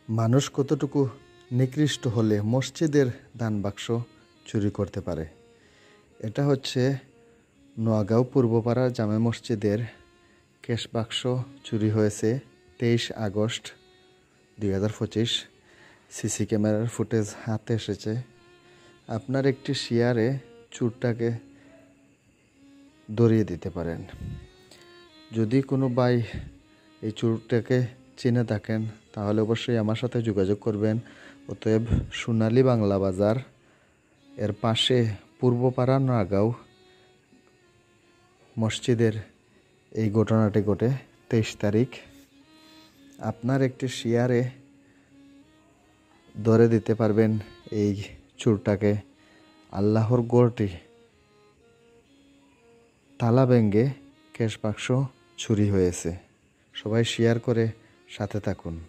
মানুষ কতটুকু নিকৃষ্ট হলে মসজিদের দান বাক্স চুরি করতে পারে। এটা হচ্ছে নোয়াগাঁও পূর্বপাড়া জামে মসজিদের ক্যাশ বাক্স চুরি হয়েছে 23 আগস্ট 2025। সিসি ক্যামেরার ফুটেজ হাতে এসেছে। আপনার একটি শেয়ারে চোরটাকে ধরিয়ে দিতে পারেন। যদি কোনো ভাই এই চোরটাকে চিনে থাকেন তাহলে অবশ্যই আমার সাথে যোগাযোগ করবেন। অতএব সোনালী বাংলা বাজার এর পাশে পূর্বপাড়া নোয়াগাঁও মসজিদের এই ঘটনাটি ঘটে 23 তারিখ। আপনার একটি শেয়ারে ধরে দিতে পারবেন এই চোরটাকে। আল্লাহর গড়টি তালা ভেঙে ক্যাশ বাক্স চুরি হয়েছে। সবাই শেয়ার করে সাথে থাকুন।